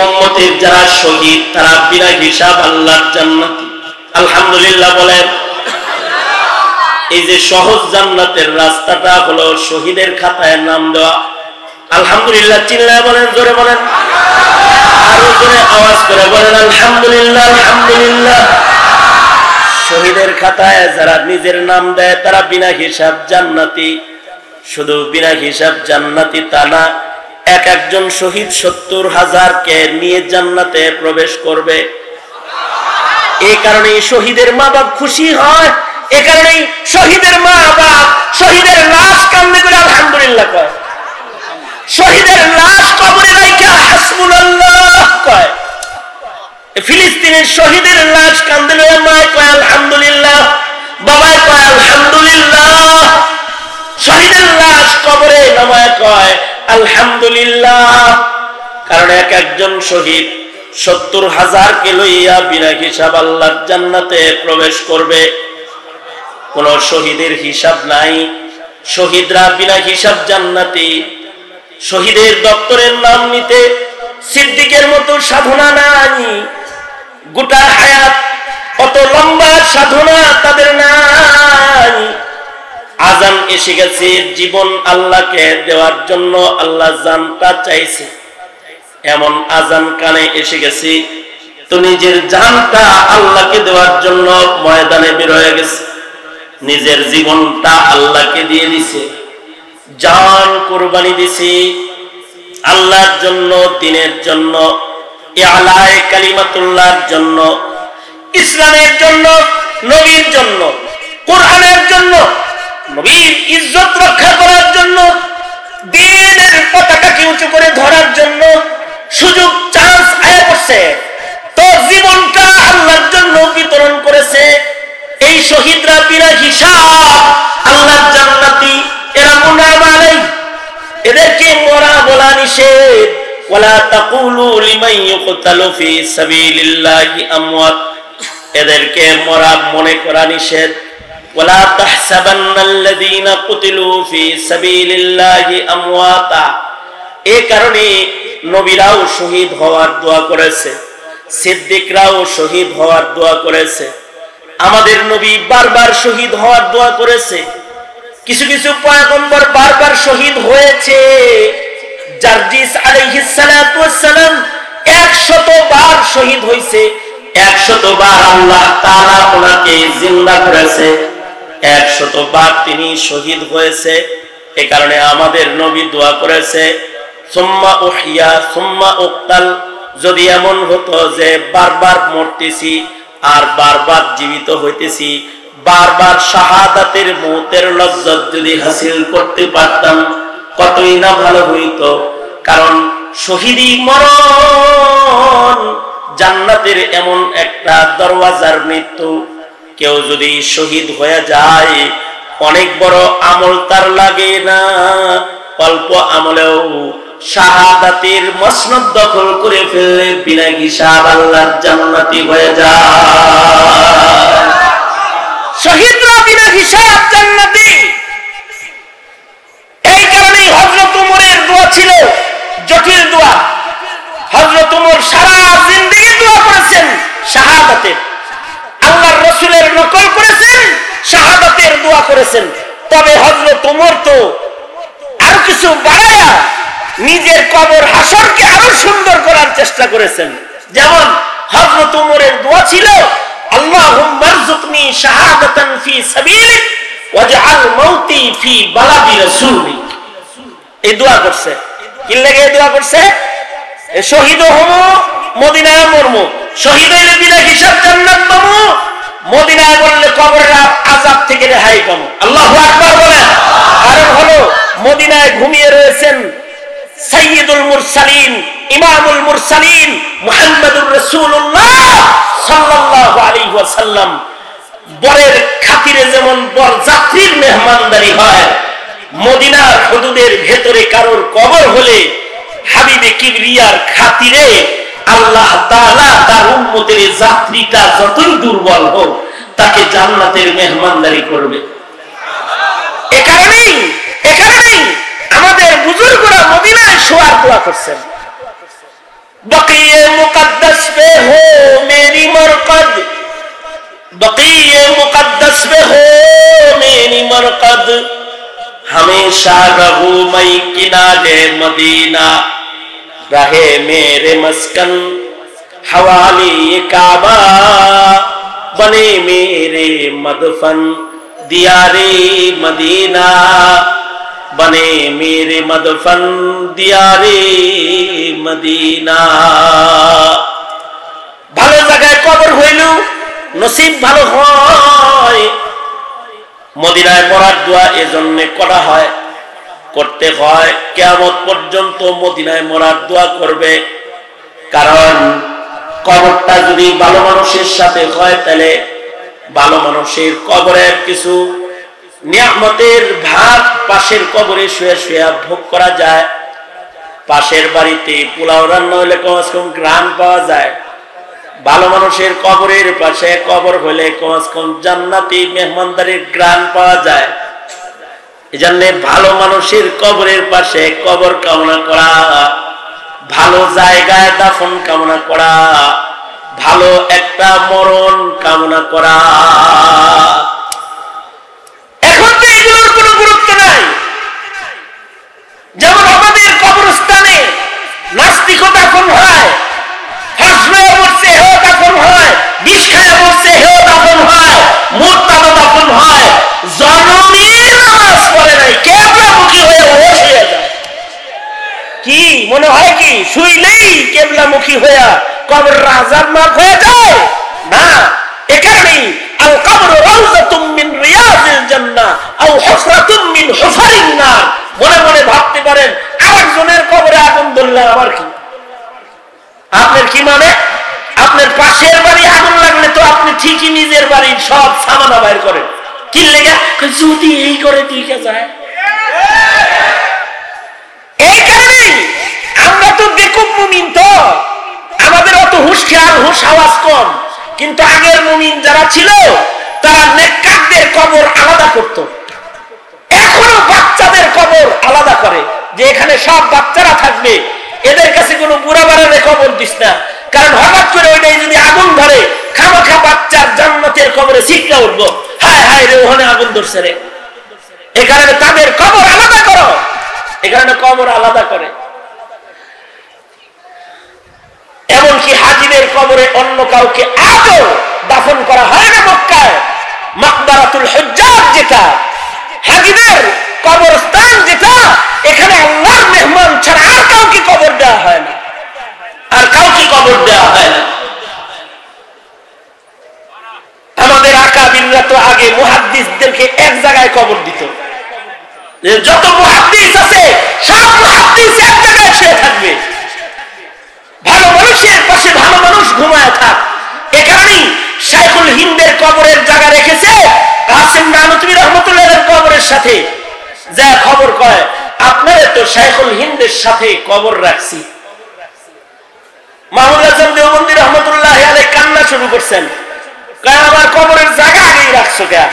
উম্মতের যারা শহীদ তারা বিনা হিসাব আল্লাহর জান্নাতি। আলহামদুলিল্লাহ বলেন। এই যে সহজ জান্নাতের রাস্তাটা হলো শহীদের খাতায় নাম দেওয়া। আলহামদুলিল্লাহ চিল্লায় বলেন, জোরে বলেন, আরো জোরে আওয়াজ করে বলেন আলহামদুলিল্লাহ, আলহামদুলিল্লাহ। শহীদের খাতায় যারা নিজের নাম দেয় তারা বিনা হিসাব জান্নাতি। শুধু বিনা হিসাব জান্নাতি তা না, এক একজন শহীদ 70,000-কে নিয়ে জান্নাতে প্রবেশ করবে। এই কারণে শহীদের মা বাপ খুশি হয়, এই কারণে শহীদের মা বাপ শহীদের লাশ কান্দে করে আলহামদুলিল্লাহ কয়, শহীদের লাশ কবরে রাখা হাসবুনাল্লাহ কয়। ফিলিস্তিনের শহীদের লাশ কান্দে লয়ে মা কয় আলহামদুলিল্লাহ, বাবাই কয় আলহামদুলিল্লাহ। শহীদের লাশ কবরে নামায় কয় আলহামদুলিল্লাহ। কারণ এক একজন শহীদ 70,000-কে লইয়া বিনা হিসাব আল্লাহর জান্নাতে প্রবেশ করবে। কোন শহীদের হিসাব নাই, শহীদরা বিনা হিসাব জান্নাতি। শহীদের দপ্তরের নাম নিতে সিদ্দিকের মতো সাধনা নাই, গোটা হায়াত অত লম্বা সাধনা তাদের নাই। আজান এসে গেছে, জীবন আল্লাহকে দেওয়ার জন্য আল্লাহ জানটা চাইছে, এমন আজান কানে এসে গেছে তো নিজের জানটা আল্লাহকে দেওয়ার জন্য ময়দানে বের হয়ে গেছে, নিজের জীবনটা আল্লাহকে দিয়ে দিছে, জান কুরবানি দিছে আল্লাহর জন্য, দিনের জন্য, ইআলায়ে কালিমাতুল্লাহর জন্য, ইসলামের জন্য, নবীর জন্য, কোরআনের জন্য, নবীর ইজ্জত রক্ষা করার জন্য, দ্বীনের পতাকাকে উঁচু করে ধরার জন্য। সুযোগ চান্স আয়া করছে তো জীবনটা আল্লাহর জন্য বিতরণ করেছে। এই শহীদরা বিনা হিসাব আল্লাহর জান্নাতি। এরা মুনাম আলাই, এদেরকে মরা বলা নিষেধ। ওয়ালা তাকুলু লিমান ইউকতালু ফি সাবিলিল্লাহি আমওয়াত, এদেরকে মরা মনে করা নিষেধ। ওয়ালা তাহসাবান্নাল্লাযীনা কুতিলু ফি সাবিলিল্লাহি আমওয়াতা, এই কারণে নবীরাও শহীদ হওয়ার দোয়া করেছে, সিদ্দিকরাও শহীদ হওয়ার দোয়া করেছে, আমাদের নবী বারবার শহীদ হওয়ার দোয়া করেছে। কিছু কিছু পয়গম্বর বারবার শহীদ হয়েছে। জারজিস আলাইহিস সালাতু ওয়াস সালাম 100 বার শহীদ হয়েছে, 100 বার আল্লাহ তাআলা ওনাকে জিন্দা করেছে, 100 বার তিনি শহীদ হয়েছে। এই কারণে আমাদের নবী দোয়া করেছে সুম্মা উহিয়া সুম্মা উক্তাল। যদি এমন হতো যে বারবার মরতেছি আর বারবার জীবিত হইতেছি, বারবার শাহাদাতের মৌতের লজ্জত যদি হাসিল করতে পারতাম কতই না ভালো হইতো। কারণ শহীদি মরণ জান্নাতের এমন একটা দরওয়াজার মৃত্যু। কেউ যদি শহীদ হয়ে যায় অনেক বড় আমল তার লাগে না, অল্প আমলেও শাহাদাতের মসনদ দখল করে ফেললে বিনা হিসাব আল্লাহর জান্নাতি হয়ে যায়। শহীদরা বিনা হিসাব জান্নাতি। এই কারণেই হযরত ওমরের দোয়া ছিল জটিল দোয়া। হযরত ওমর সারা জিন্দেগি দোয়া করেছেন শাহাদাতের, আল্লাহর রাসূলের নকল করেছেন, শাহাদাতের দোয়া করেছেন। তবে হযরত ওমর তো আরো কিছু বাড়ায়া নিজের কবর হাসরকে আরো সুন্দর করার চেষ্টা করেছেন। যেমন হযরত ওমরের দোয়া ছিল আল্লাহুম্মা রযুকনি শাহাদাতান ফি সাবিলিক ওয়াজআল মাউতি ফি বালাদি রাসূলিক। এই দোয়া করছে, কি লাগে এই দোয়া করছে? শহীদ হমু, মদিনায় মরমু, শহীদ হইলে বিনা হিসাব জান্নাত পাবো, মদিনায় বললে কবরের আযাব থেকে রেহাই পাবো। আল্লাহু আকবার বলেন। কারণ হলো মদিনায় ঘুমিয়ে রয়েছেন সাইয়্যিদুল মুরসালিন, ইমামুল মুরসালিন মুহাম্মদুর রাসূলুল্লাহ সাল্লাল্লাহু আলাইহি ওয়াসাল্লাম। বরের খাতিরে যেমন বর যাত্রীর মেহমানদারি হয়, মদিনার হুদুদের ভেতরে কারোর কবর হলে হাবিবে কিবরিয়ার খাতিরে আল্লাহ তাআলা তার উম্মতের যাত্রীটা যতই দুর্বল হোক তাকে জান্নাতের মেহমানদারি করবে। এ কারণেই আমাদের বুজুর্গরা মদিনায় শোয়ার দোয়া করছেন। बक़ीए मुक़द्दस पे हो मेरी मरक़द, बक़ीए मुक़द्दस पे हो मेरी मरक़द, हमेशा रहूं मैं किनारे मदीना, रहे मेरे मस्कन हवाली काबा, बने मेरे मदफन दियारे मदीना, बने मेरे मदफन दियारे मदीना। ভালো জায়গায় কবর হইল নসিব ভালো হয়। মদিনায় মরার দোয়া এজন্য করা হয়, করতে হয়, কিয়ামত পর্যন্ত মদিনায় মরার দোয়া করবে। কারণ কবরটা যদি ভালো মানুষের সাথে হয় তাহলে ভালো মানুষের কবরের কিছু নিয়ামতের ভাগ পাশের কবরে শুয়ে শুয়ে ভোগ করা যায়। পাশের বাড়িতে পোলাও রান্না হলে কমস কম গ্রাম পাওয়া যায়। ভালো মানুষের কবরের পাশে কবর হলে কমস কম জান্নাতি মেহমানদারির গ্রাম পাওয়া যায়। এজন্য ভালো মানুষের কবরের পাশে কবর কামনা করা, ভালো জায়গায় দাফন কামনা করা, ভালো একটা মরণ কামনা করা। এখন তো এগুলোর কোনো গুরুত্ব নাই। যেমন আমাদের কবরস্থানে নাস্তিকও দাফন হয়, হাসমেও মরছে হেও দাফন হয়, বিষ খায় মরছে হেও দাফন হয়, মুরতাদও দাফন হয়। জনমের নামাজ পড়ে নাই, কেবলামুখী হয়ে ও শুয়ে যায়। কি মনে হয় কি শুইলেই কেবলামুখী হয়ে কবর আযাব মাফ হয়ে যায়? না, এ কারণেই আল কবর রাউযাতুম মিন রিয়াজিল জান্নাহ আও হুফরাতুম মিন হুফারিন নার। মনে মনে ভাবতে পারেন আরেকজনের কবরে আগুন ধরলে আমার কি? আপনার কি মানে? আপনার পাশের বাড়ি আগুন লাগলে তো আপনি ঠিকই নিজের বাড়ির সব সামানা বাইর করেন। কি লেগে? যদি এই করে দিকে যায়। এই কারণেই আমরা তো বেকুব মুমিন, তো আমাদের অত হুঁশ খেয়াল হুঁশ আওয়াজ কম। কিন্তু আগের মুমিন যারা ছিল তারা নেককারদের কবর আলাদা করত। এখনো বাচ্চাদের কবর আলাদা করে, যে এখানে সব বাচ্চারা থাকবে, এদের কাছে কোনো বুড়া বাড়ারে কবর দিস না। কারণ হঠাৎ করে ওইটাই যদি আগুন ধরে খামাখা বাচ্চার জান্নাতের কবরে ছিটকা উঠবো, হায় হায় রে ওখানে আগুন ধরছে রে। এ কারণে তাদের কবর আলাদা করো, এ কারণে কবর আলাদা করে। এমনকি হাজিদের কবরে অন্য কাউকে আজও দাফন করা হয় না। মক্কায় মাকবারাতুল হুজ্জাজ যেটা, হাজিদের কবরস্থান যেটা, এখানে আল্লাহর মেহমান ছাড়া আর কাউকে কবর দেওয়া হয় না, আর কাউকে কবর দেওয়া হয় না। আমাদের আকাবিররা তো আগে মুহাদ্দিসদেরকে এক জায়গায় কবর দিত। যত মুহাদ্দিস আছে সব মুহাদ্দিস এক জায়গায় শুয়ে থাকবে, ভালো মানুষের পাশে ভালো মানুষ ঘুমায় থাক। এ কারণেই শাইখুল হিন্দের কবরের জায়গা রেখেছে কাসিম নানুতুবি রহমাতুল্লাহের কবরের সাথে। যা খবর কয় আপনারা তো শাইখুল হিন্দের সাথে কবর রাখছি। মাহমুদ আজম দেওবন্দি রহমাতুল্লাহি আলাইহি কান্না শুরু করছেন, কয় আমার কবরের জায়গা আগেই রাখছো কে?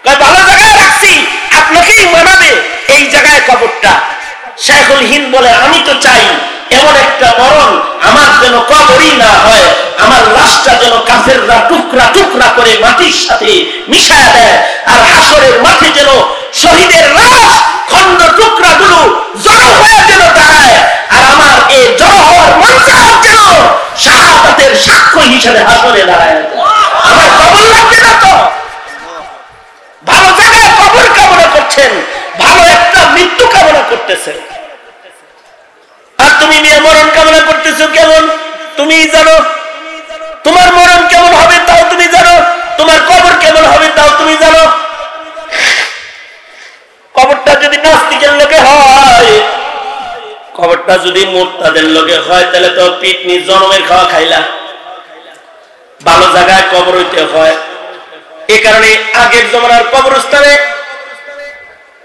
কয় ভালো জায়গায় রাখছি, আপনাকেই মানাবে এই জায়গায় কবরটা। শাইখুল হিন্দ বলে আমি তো চাই এমন একটা মরণ আমার যেন কবরই না হয়, আমার লাশটা যেন কাফেররা টুকরা টুকরা করে মাটির সাথে মিশায় দেয়, আর হাসরের মাঠে যেন শহীদের লাশ খন্ড টুকরা গুলো জড়ো হয়ে যেন দাঁড়ায়, আর আমার এই জড়ো হওয়ার মঞ্চার যেন শাহাদাতের সাক্ষ্য হিসেবে হাসরে দাঁড়ায়। আমার কবর লাগবে না তো? ভালো জায়গায় কবর কামনা করছেন, ভালো একটা মৃত্যু কামনা করতেছেন। আর তুমি নিয়ে মরণ কামনা করতেছো কেমন তুমি জানো? তোমার মরণ কেমন হবে তাও তুমি জানো, তোমার কবর কেমন হবে তাও তুমি জানো। কবরটা যদি নাস্তিকের লোকে হয়, কবরটা যদি মুরতাদের লোকে হয়, তাহলে তো পিটনি জনমের খাওয়া খাইলা। ভালো জায়গায় কবর হইতে হয়। এ কারণে আগের জমানার কবরস্থানে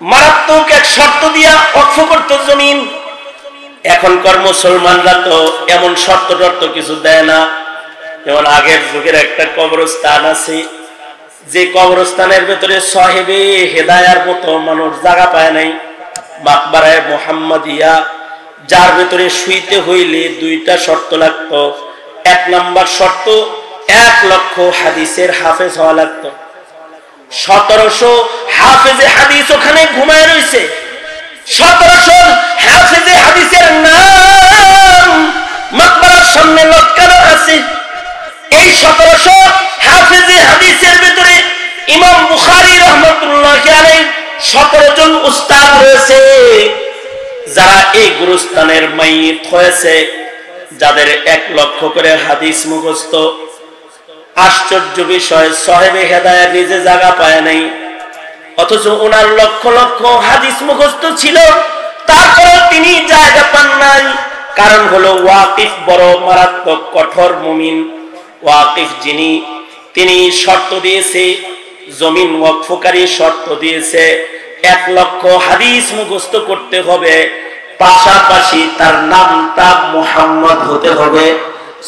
মারাত্মক এক শর্ত দিয়া অক্ষ করত জমিন। এখনকার মুসলমানরা তো এমন শর্ত টর্ত কিছু দেয় না। যেমন আগের যুগের একটা কবরস্থান আছে, যে কবরস্থানের ভেতরে সাহেবে হেদায়ার মতো মানুষ জায়গা পায় নাই। মাকবারায়ে মুহাম্মাদিয়া যার ভেতরে শুইতে হইলে দুইটা শর্ত লাগতো। এক নাম্বার শর্ত 1 লক্ষ হাদিসের হাফেজ হওয়া লাগতো। 1700 হাফেজে হাদিস ওখানে ঘুমায় রয়েছে। 1700 হাফেজে হাদিসের নাম মাকবারার সামনে লটকানো আছে। এই 1700 হাফেজে হাদিসের ভিতরে ইমাম বুখারী রাহমাতুল্লাহি আলাইহি 17 জন উস্তাদ রয়েছে, যারা এই গুরুস্থানের মাইয়িত হয়েছে, যাদের 1 লক্ষ করে হাদিস মুখস্থ। আশ্চর্য বিষয়, সাহেবে হেদায়েত নিজে জায়গা পায় নাই, অথচ ওনার লক্ষ লক্ষ হাদিস মুখস্থ ছিল, তারপর তিনি জায়গা পান নাই। কারণ হলো ওয়াকিফ বড় মারাত্মক কঠোর মুমিন। ওয়াকিফ যিনি, তিনি শর্ত দিয়েছে, জমিন ওয়াকফকারী শর্ত দিয়েছে 1 লক্ষ হাদিস মুখস্থ করতে হবে, পাশাপাশি তার নামটা মুহাম্মদ হতে হবে।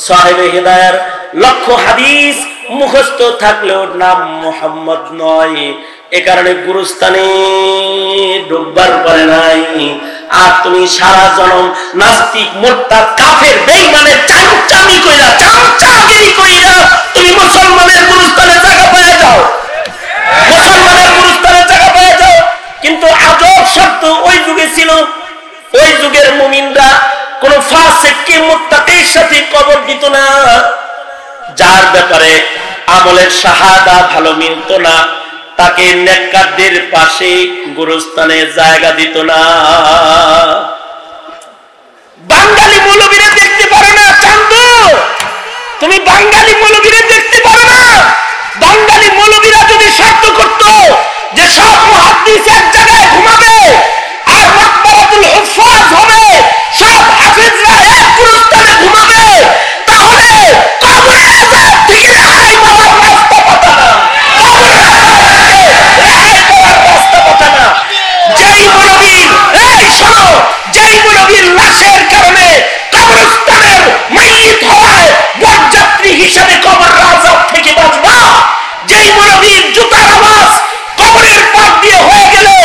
সাহেবে হেদায়েত লক্ষ হাদিস মুখস্থ থাকলেও নাম মুহাম্মদ নয়, এ কারণে গুরুস্থানে ডুববার পারে নাই। আর তুমি সারা জনম নাস্তিক মুরতাদ কাফের বেঈমানের চামচামি কইরা চামচাগিরি কইরা তুমি মুসলমানের গুরুস্থানে জায়গা পেয়ে যাও, মুসলমানের গুরুস্থানে জায়গা পেয়ে যাও। কিন্তু আজব শর্ত ওই যুগে ছিল। ওই যুগের মুমিনরা কোন ফাসিক কি মুত্তাকির সাথে কবর দিত না, যার ব্যাপারে আমলের শাহাদা ভালো মিলত না, তাকে নেককারদের পাশে গুরুস্থানে জায়গা দিত না। বাঙালি মৌলবীরা দেখতে পারো না চান্দু, তুমি বাঙালি মৌলবীরা দেখতে পারো না। বাঙালি মৌলবীরা যদি শর্ত করত যে সব মুহাদ্দিস এক জায়গায় ঘুমাবে আর মাকবারাতুল হুফাজ হবে, সব হাফেজরা এক গুরুস্থানে ঘুমাবে, তাহলে কবরে আযাব থেকে রেহাই পাওয়ার রাস্তা পাতা না, কবরে আযাব থেকে রেহাই পাওয়ার রাস্তা পাতা না। যেই মুনবির, এই শোনো, যেই মুনবির লাশের কারণে কবরস্থানের মাইয়িত হওয়ায় বরযাত্রী হিসেবে কবর আযাব থেকে বাঁচবা, যেই মুনবির জুতার আওয়াজ কবরের পাশ দিয়ে হয়ে গেলে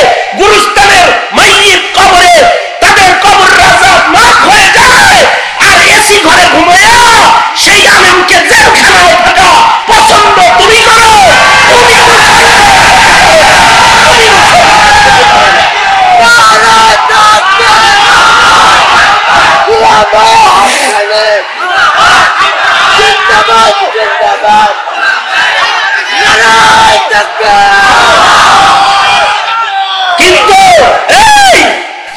গুরুস্থানের মাইয়িত কবরে তাদের কবর আযাব মাফ হয়ে যায়, আর এসি ঘরে ঘুমায়া সেই আলেমকে জেলখানায় থাকা পছন্দ তুমি করো, তুমি কিন্তু এই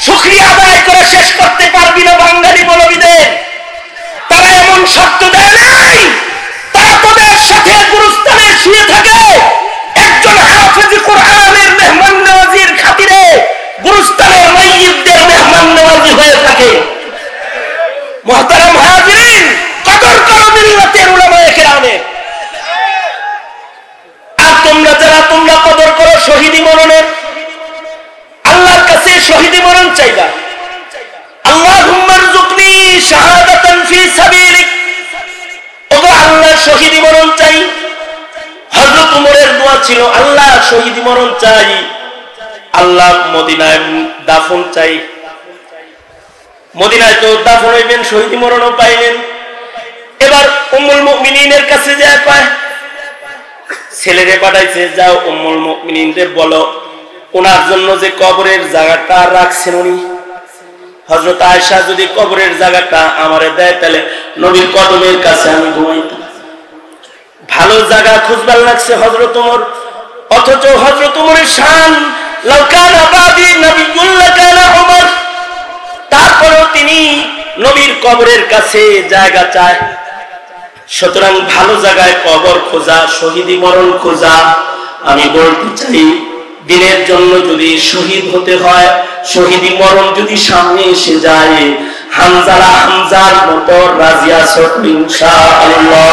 শুকরিয়া আদায় করে শেষ করতে পারবি না বাঙালি মৌলবীদের। তারা এমন শর্ত দেয় নাই, তারা তোদের সাথে গুরুস্থানে শুয়ে থাকে। একজন হাফেজ কোরআনের মেহমান নওয়াজির খাতিরে গুরুস্থানের মাইয়িতদের মেহমান নওয়াজি হয়ে থাকে। মুহতারাম হাজিরিন, কদর করো মিল্লাতের উলামায়ে কেরামের। আর তোমরা যারা তোমরা কদর করো শহীদি মরণের, আল্লাহর কাছে শহীদি মরণ চাইবা। আল্লাহুম্মা রযুকনি শাহাদাতান ফি সাবিলিক, ওগো আল্লাহ শহীদি মরণ চাই। হযরত ওমরের দোয়া ছিল, আল্লাহ শহীদি মরণ চাই, আল্লাহ মদিনায় দাফন চাই। মদিনায় তো দাফন হইবেন, শহীদি মরণও পাইলেন। এবার উম্মুল মুমিনিনের কাছে যায় পায়, ছেলেরে পাঠাইছে, যাও উম্মুল মুমিনিনদের বলো ওনার জন্য যে কবরের জায়গাটা রাখছেন উনি, হযরত আয়েশা যদি কবরের জায়গাটা আমারে দেয় তাহলে নবীর কদমের কাছে আমি ঘুমাইতাম। ভালো জায়গা খুঁজবার লাগছে হযরত ওমর, অথচ হযরত ওমরের শান লাউ কানা বাদি নবিয়্যুল লাকানা ওমর, তারপরেও তিনি নবীর কবরের কাছে জায়গা চায়। সুতরাং ভালো জায়গায় কবর খোঁজা, শহীদি মরণ খোঁজা। আমি বলতে চাই, দিনের জন্য যদি শহীদ হতে হয়, শহীদি মরণ যদি সামনে এসে যায়, হামজার মতো রাজি আছো ইনশাআল্লাহ।